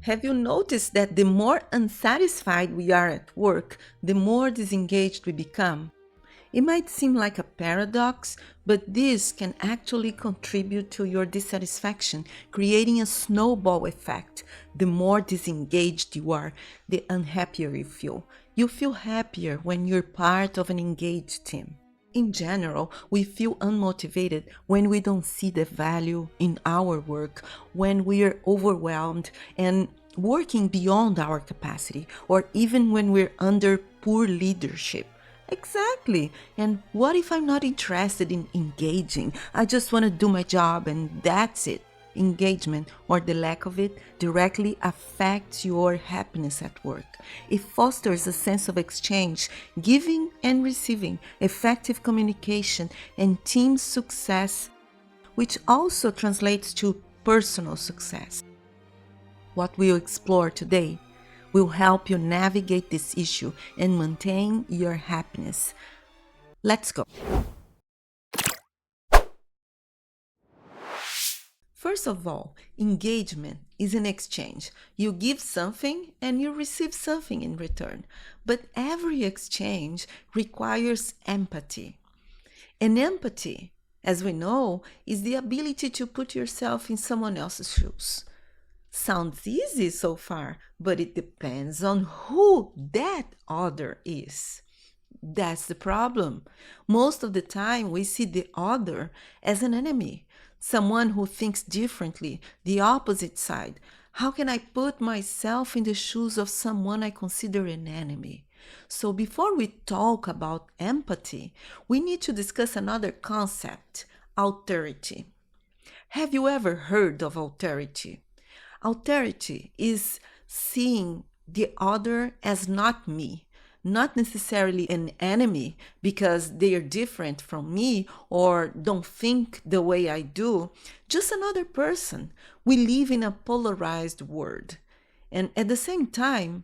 Have you noticed that the more unsatisfied we are at work, the more disengaged we become? It might seem like a paradox, but this can actually contribute to your dissatisfaction, creating a snowball effect. The more disengaged you are, the unhappier you feel. You feel happier when you're part of an engaged team. In general, we feel unmotivated when we don't see the value in our work, when we are overwhelmed and working beyond our capacity, or even when we're under poor leadership. Exactly. And what if I'm not interested in engaging? I just want to do my job and that's it. Engagement, or the lack of it, directly affects your happiness at work. It fosters a sense of exchange, giving and receiving, effective communication, and team success, which also translates to personal success. What we'll explore today will help you navigate this issue and maintain your happiness. Let's go. First of all, engagement is an exchange. You give something and you receive something in return. But every exchange requires empathy. And empathy, as we know, is the ability to put yourself in someone else's shoes. Sounds easy so far, but it depends on who that other is. That's the problem. Most of the time, we see the other as an enemy, someone who thinks differently, the opposite side. How can I put myself in the shoes of someone I consider an enemy? So before we talk about empathy, we need to discuss another concept, alterity. Have you ever heard of alterity? Alterity is seeing the other as not me, not necessarily an enemy because they are different from me or don't think the way I do, just another person. We live in a polarized world. And at the same time,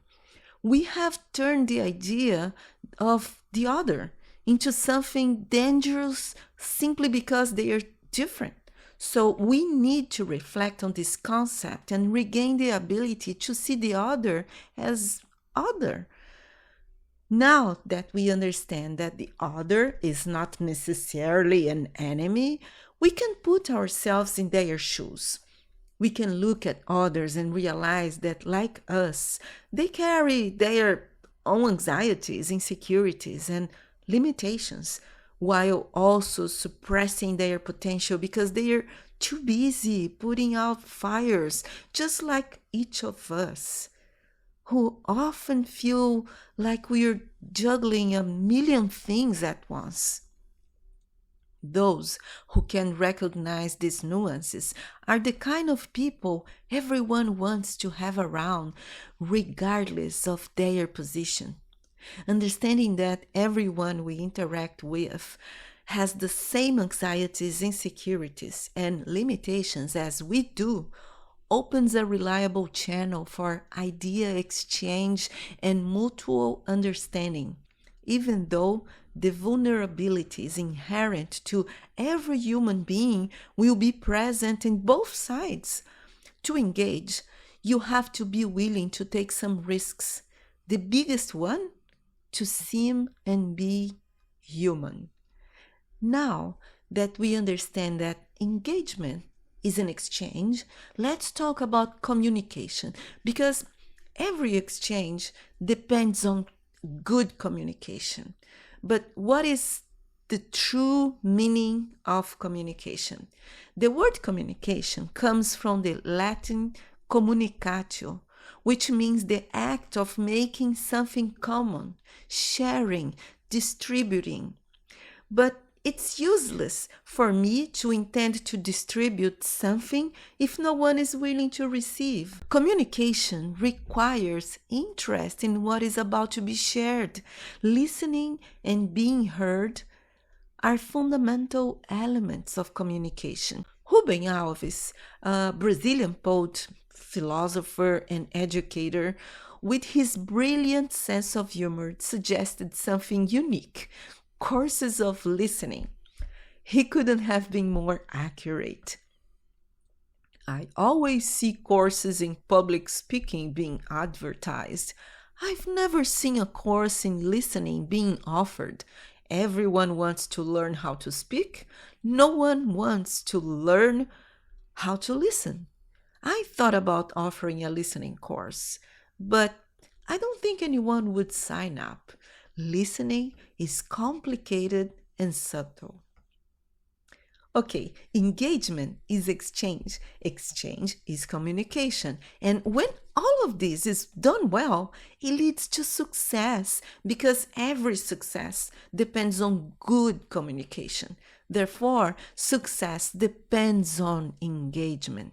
we have turned the idea of the other into something dangerous simply because they are different. So we need to reflect on this concept and regain the ability to see the other as other. Now that we understand that the other is not necessarily an enemy, we can put ourselves in their shoes. We can look at others and realize that, like us, they carry their own anxieties, insecurities, and limitations, while also suppressing their potential because they are too busy putting out fires, just like each of us, who often feel like we're juggling a million things at once. Those who can recognize these nuances are the kind of people everyone wants to have around, regardless of their position. Understanding that everyone we interact with has the same anxieties, insecurities, and limitations as we do opens a reliable channel for idea exchange and mutual understanding, even though the vulnerabilities inherent to every human being will be present in both sides. To engage, you have to be willing to take some risks. The biggest one, to seem and be human. Now that we understand that engagement is an exchange, let's talk about communication, because every exchange depends on good communication. But what is the true meaning of communication? The word communication comes from the Latin communicatio, which means the act of making something common, sharing, distributing. But it's useless for me to intend to distribute something if no one is willing to receive. Communication requires interest in what is about to be shared. Listening and being heard are fundamental elements of communication. Rubem Alves, a Brazilian poet, philosopher, and educator, with his brilliant sense of humor, suggested something unique: courses of listening. He couldn't have been more accurate. I always see courses in public speaking being advertised. I've never seen a course in listening being offered. Everyone wants to learn how to speak. No one wants to learn how to listen. I thought about offering a listening course, but I don't think anyone would sign up. Listening is complicated and subtle. Okay, engagement is exchange. Exchange is communication. And when all of this is done well, it leads to success because every success depends on good communication. Therefore, success depends on engagement.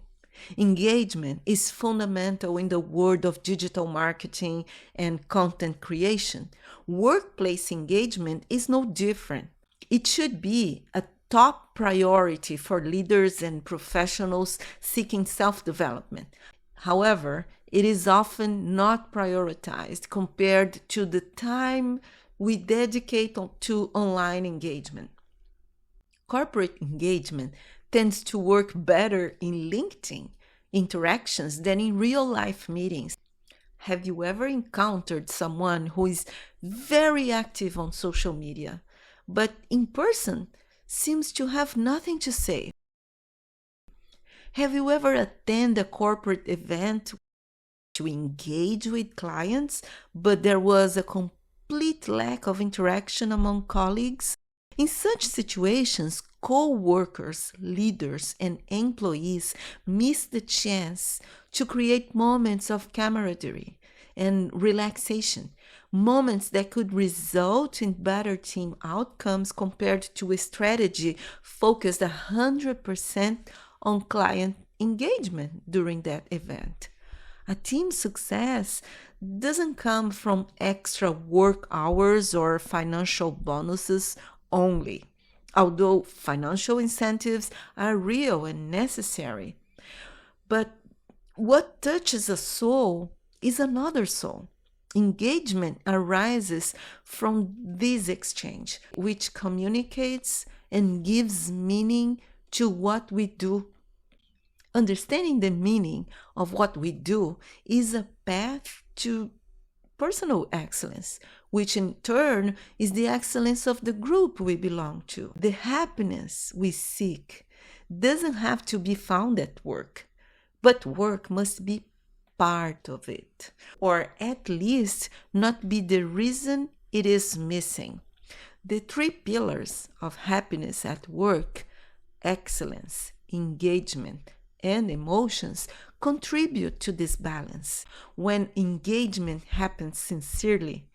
Engagement is fundamental in the world of digital marketing and content creation. Workplace engagement is no different. It should be a top priority for leaders and professionals seeking self-development. However, it is often not prioritized compared to the time we dedicate to online engagement. Corporate engagement tends to work better in LinkedIn interactions than in real-life meetings. Have you ever encountered someone who is very active on social media, but in person seems to have nothing to say? Have you ever attended a corporate event to engage with clients, but there was a complete lack of interaction among colleagues? In such situations, co-workers, leaders, and employees miss the chance to create moments of camaraderie and relaxation, moments that could result in better team outcomes compared to a strategy focused 100% on client engagement during that event. A team success doesn't come from extra work hours or financial bonuses only, although financial incentives are real and necessary. But what touches a soul is another soul. Engagement arises from this exchange, which communicates and gives meaning to what we do. Understanding the meaning of what we do is a path to personal excellence, which in turn is the excellence of the group we belong to. The happiness we seek doesn't have to be found at work, but work must be part of it, or at least not be the reason it is missing. The three pillars of happiness at work, excellence, engagement, and emotions, contribute to this balance. When engagement happens sincerely,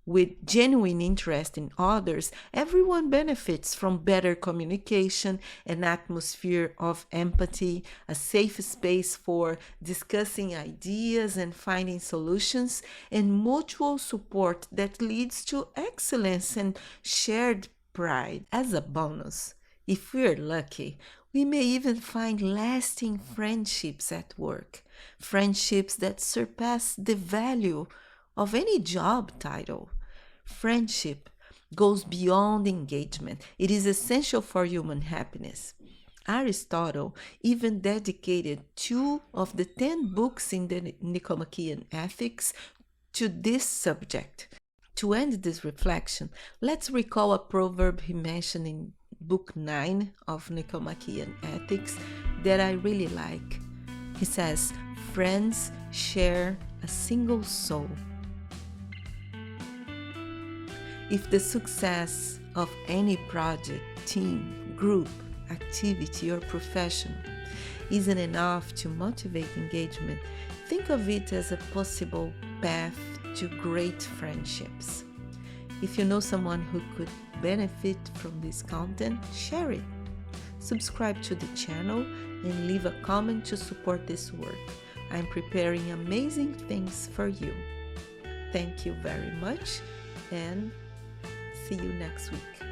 with genuine interest in others, everyone benefits from better communication, an atmosphere of empathy, a safe space for discussing ideas and finding solutions, and mutual support that leads to excellence and shared pride. As a bonus, if we're lucky, we may even find lasting friendships at work, friendships that surpass the value of any job title. Friendship goes beyond engagement. It is essential for human happiness. Aristotle even dedicated 2 of the 10 books in the Nicomachean Ethics to this subject. To end this reflection, let's recall a proverb he mentioned in Book 9 of Nicomachean Ethics that I really like. He says, "Friends share a single soul." If the success of any project, team, group, activity, or profession isn't enough to motivate engagement, think of it as a possible path to great friendships. If you know someone who could benefit from this content, share it. Subscribe to the channel and leave a comment to support this work. I'm preparing amazing things for you. Thank you very much and see you next week.